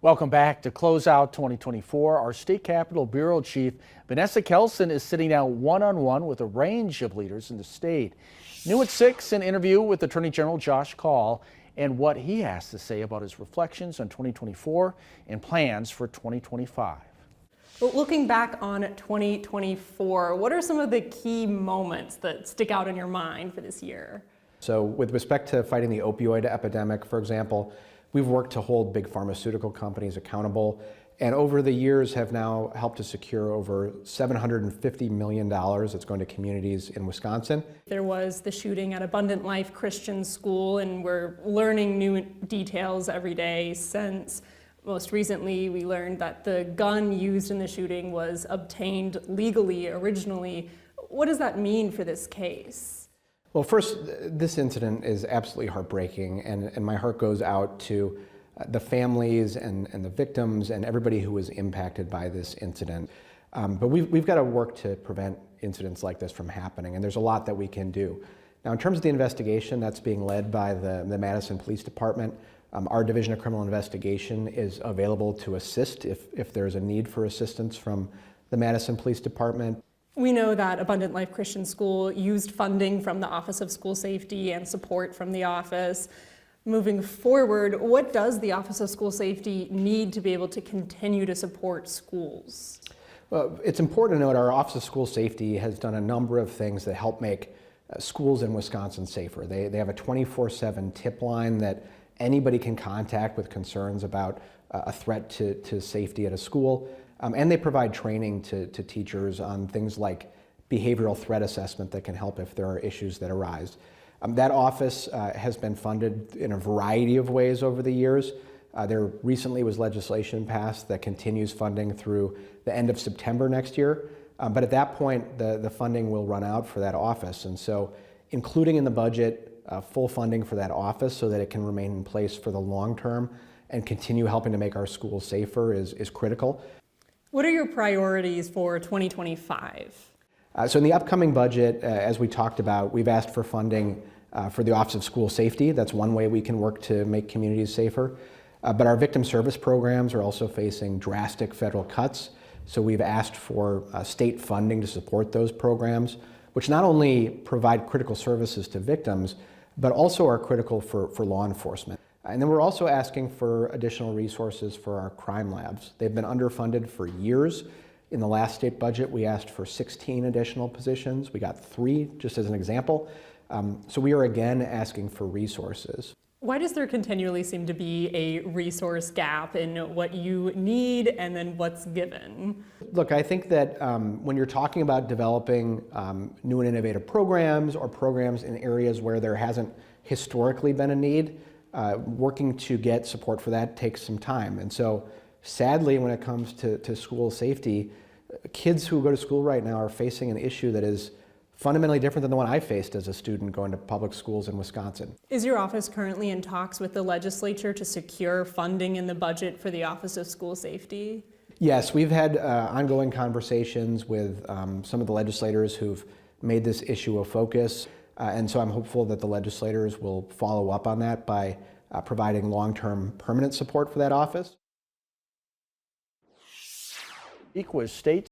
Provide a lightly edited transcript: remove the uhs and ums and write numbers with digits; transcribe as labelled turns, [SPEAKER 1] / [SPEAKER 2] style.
[SPEAKER 1] Welcome back. To close out 2024, our State Capitol Bureau Chief Vanessa Kelson is sitting down one-on-one with a range of leaders in the state. New at 6, an interview with Attorney General Josh Kaul and what he has to say about his reflections on 2024 and plans for 2025.
[SPEAKER 2] Well, looking back on 2024, what are some of the key moments that stick out in your mind for this year?
[SPEAKER 3] So with respect to fighting the opioid epidemic, for example, we've worked to hold big pharmaceutical companies accountable, and over the years have now helped to secure over $750 million that's going to communities in Wisconsin.
[SPEAKER 2] There was the shooting at Abundant Life Christian School, and we're learning new details every day since. Most recently, we learned that the gun used in the shooting was obtained legally originally. What does that mean for this case?
[SPEAKER 3] Well, first, this incident is absolutely heartbreaking, and my heart goes out to the families and the victims and everybody who was impacted by this incident. But we've got to work to prevent incidents like this from happening, and there's a lot that we can do. Now, in terms of the investigation, that's being led by the Madison Police Department. Our Division of Criminal Investigation is available to assist if there's a need for assistance from the Madison Police Department.
[SPEAKER 2] We know that Abundant Life Christian School used funding from the Office of School Safety and support from the office. Moving forward, what does the Office of School Safety need to be able to continue to support schools?
[SPEAKER 3] Well, it's important to note our Office of School Safety has done a number of things that help make schools in Wisconsin safer. They have a 24/7 tip line that anybody can contact with concerns about a threat to safety at a school. And they provide training to teachers on things like behavioral threat assessment that can help if there are issues that arise. That office has been funded in a variety of ways over the years. There recently was legislation passed that continues funding through the end of September next year. But at that point, the funding will run out for that office. And so including in the budget full funding for that office so that it can remain in place for the long term and continue helping to make our schools safer is critical.
[SPEAKER 2] What are your priorities for 2025?
[SPEAKER 3] So in the upcoming budget, as we talked about, we've asked for funding for the Office of School Safety. That's one way we can work to make communities safer. But our victim service programs are also facing drastic federal cuts. So we've asked for state funding to support those programs, which not only provide critical services to victims, but also are critical for law enforcement. And then we're also asking for additional resources for our crime labs. They've been underfunded for years. In the last state budget, we asked for 16 additional positions. We got 3, just as an example. So we are again asking for resources.
[SPEAKER 2] Why does there continually seem to be a resource gap in what you need and then what's given?
[SPEAKER 3] Look, I think that when you're talking about developing new and innovative programs or programs in areas where there hasn't historically been a need, working to get support for that takes some time. And so sadly, when it comes to school safety, kids who go to school right now are facing an issue that is fundamentally different than the one I faced as a student going to public schools in Wisconsin.
[SPEAKER 2] Is your office currently in talks with the legislature to secure funding in the budget for the Office of School Safety?
[SPEAKER 3] Yes, we've had ongoing conversations with some of the legislators who've made this issue a focus. And so I'm hopeful that the legislators will follow up on that by providing long-term permanent support for that office.
[SPEAKER 1] Speak with state